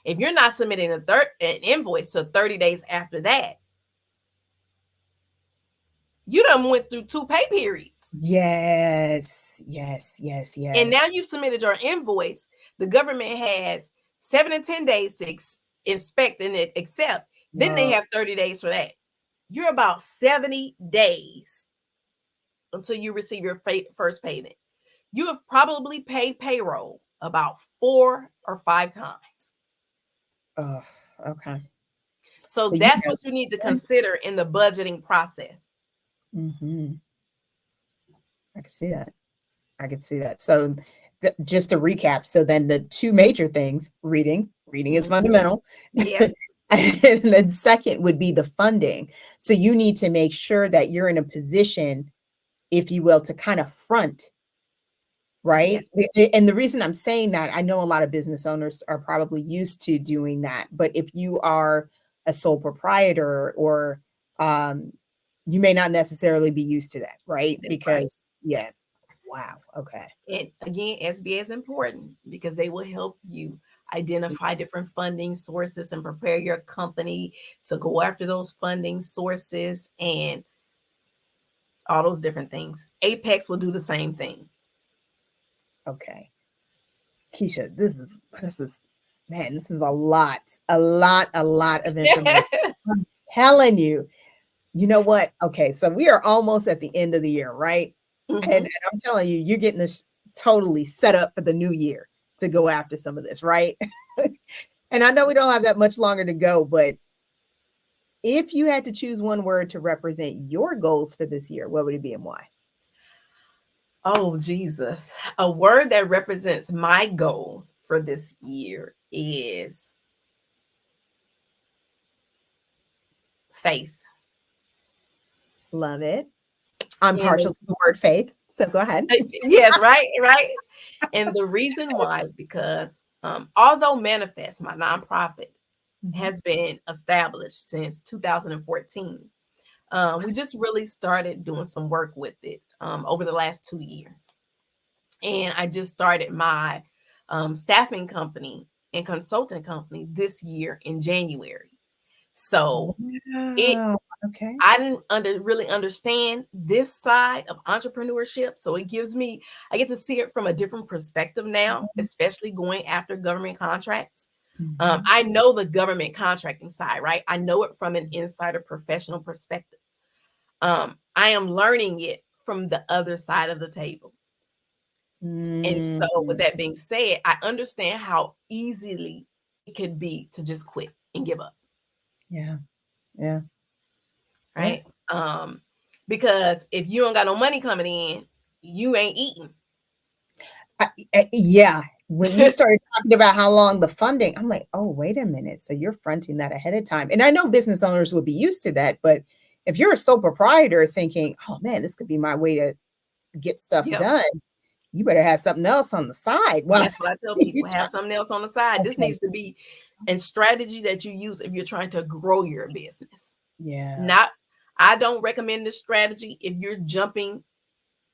if you're not submitting an invoice till 30 days after that, you done went through 2 pay periods. Yes. And now you've submitted your invoice. The government has 7 to 10 days to inspect and accept. Then they have 30 days for that. You're about 70 days until you receive your first payment. You have probably paid payroll about 4 or 5 times. Okay. So that's what you need to consider in the budgeting process. I can see that. So just to recap, so then the 2 major things, reading is fundamental. Yes. And then second would be the funding. So you need to make sure that you're in a position, if you will, to kind of front, right? Yes. And the reason I'm saying that, I know a lot of business owners are probably used to doing that, but if you are a sole proprietor or you may not necessarily be used to that, right? Because wow. Okay. And again, SBA is important because they will help you identify different funding sources and prepare your company to go after those funding sources and all those different things. Apex will do the same thing. Okay. Kesha, this is man, this is a lot of information. I'm telling you. You know what? Okay, so we are almost at the end of the year, right? And I'm telling you, you're getting this totally set up for the new year to go after some of this, right? And I know we don't have that much longer to go, but if you had to choose one word to represent your goals for this year, what would it be and why? Oh, Jesus. A word that represents my goals for this year is faith. Love it. I'm partial to the word faith, so go ahead. Yes, right. And the reason why is because although Manifest, my nonprofit, has been established since 2014, we just really started doing some work with it over the last 2 years. And I just started my staffing company and consulting company this year in January. So Okay. I didn't really understand this side of entrepreneurship. So it gives me, I get to see it from a different perspective now, especially going after government contracts. Mhm. I know the government contracting side, right? I know it from an insider professional perspective. I am learning it from the other side of the table. And so, with Mm. that being said, I understand how easily it could be to just quit and give up, Yeah. Yeah. Yeah. right? Because if you don't got no money coming in, you ain't eating. Yeah. When you started talking about how long the funding, I'm like, oh, wait a minute. So you're fronting that ahead of time. And I know business owners will be used to that, but if you're a sole proprietor thinking, oh man, this could be my way to get stuff Yep. done, you better have something else on the side. And Well, that's what I tell you people, have something else on the side. This okay. needs to be a strategy that you use if you're trying to grow your business. Yeah. Not, I don't recommend this strategy if you're jumping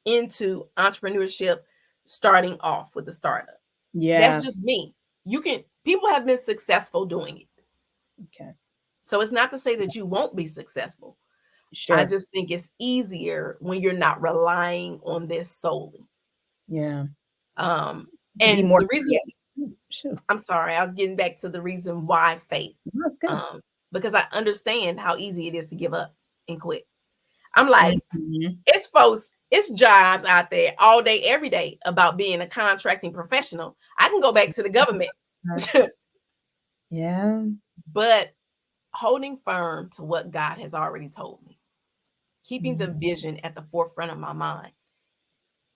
into entrepreneurship starting off with the startup. That's Yeah. just me. People have been successful doing it. Okay. So it's not to say that you won't be successful. I Sure. just think it's easier when you're not relying on this solely. Yeah. Be And more the reason, creative. Sure. I'm sorry, I was getting back to the reason why faith. That's good. Because I understand how easy it is to give up and quit. I'm like, Mhm. it's jobs out there all day, every day about being a contracting professional. I can go back to the government. Yeah. But holding firm to what God has already told me, keeping the Mhm. vision at the forefront of my mind,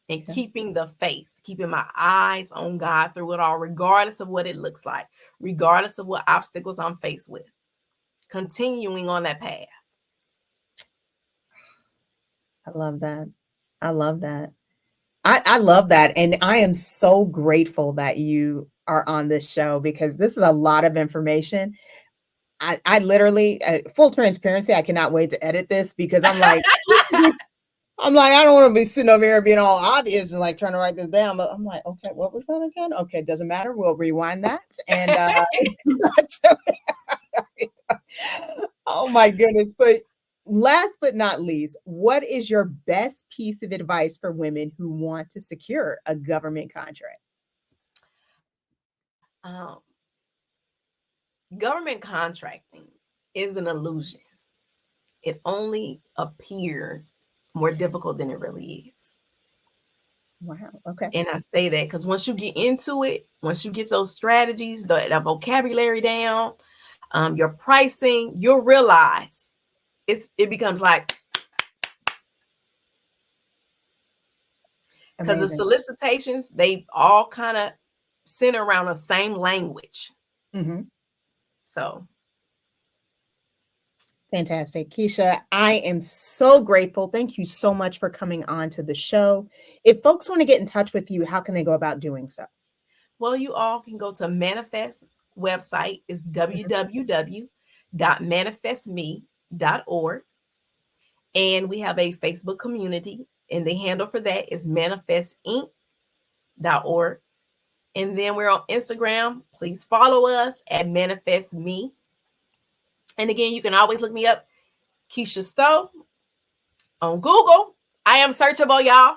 and Okay. keeping the faith, keeping my eyes on God through it all, regardless of what it looks like, regardless of what obstacles I'm faced with, continuing on that path. I love that. I love that. I love that. And I am so grateful that you are on this show because this is a lot of information. I literally, full transparency, I cannot wait to edit this because I'm like, I don't want to be sitting over here and being all obvious and like trying to write this down. But I'm like, okay, what was that again? Okay, doesn't matter. We'll rewind that. And oh my goodness. But last but not least, what is your best piece of advice for women who want to secure a government contract? um, Government contracting is an illusion. It only appears more difficult than it really is. Wow. Okay. And I say that because once you get into it, once you get those strategies, the vocabulary down, your pricing, you'll realize it becomes like, because the Amazing. solicitations, they all kind of center around the same language. Hmm. So, Fantastic. Kesha, I am so grateful. Thank you so much for coming on to the show. If folks want to get in touch with you, how can they go about doing so? well, you all can go to Manifest website is www.manifestme.org. And we have a Facebook community, and the handle for that is manifestinc.org. And then we're on Instagram. Please follow us at Manifest Me. And again, you can always look me up, Kesha Stowe, on Google. I am searchable, y'all.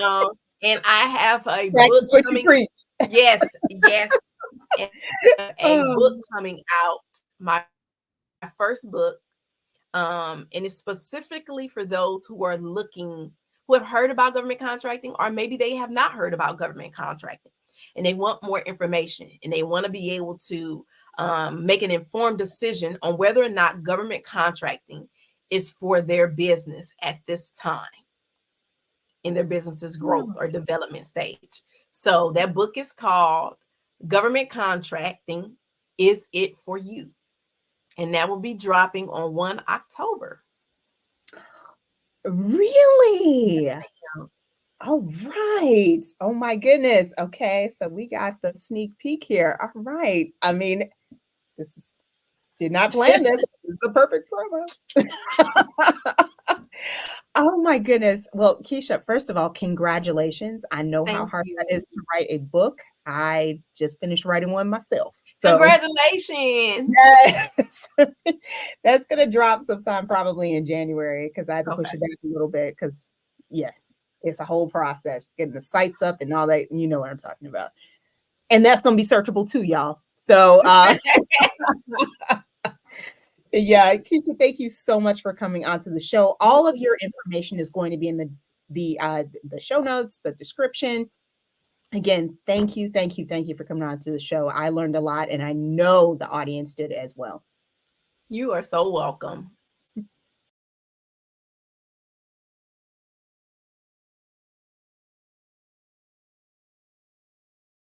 Um, and I have a book Practice what you coming. preach. Yes, yes. And a book Um, coming out, my first book. And it's specifically for those who are looking, who have heard about government contracting, or maybe they have not heard about government contracting and they want more information and they want to be able to make an informed decision on whether or not government contracting is for their business at this time in their business's growth wow. or development stage. So that book is called Government Contracting, Is It For You? And that will be dropping on 1 October. Really? Ma'am. All right. Oh my goodness. Okay, so we got the sneak peek here. All right. I mean, this is did not plan this. This is the perfect promo. Oh my goodness. Well, Kesha, first of all, congratulations. I know how Thank hard that you. is to write a book. I just finished writing one myself. So congratulations. yes, that's gonna drop sometime probably in January because I had to push Okay. it back a little bit because yeah, it's a whole process getting the sites up and all that. You know what I'm talking about, and that's gonna be searchable too, y'all. So yeah, Kesha, thank you so much for coming onto the show. All of your information is going to be in the show notes, the description. Again, thank you for coming on to the show. I learned a lot, and I know the audience did as well. You are so welcome.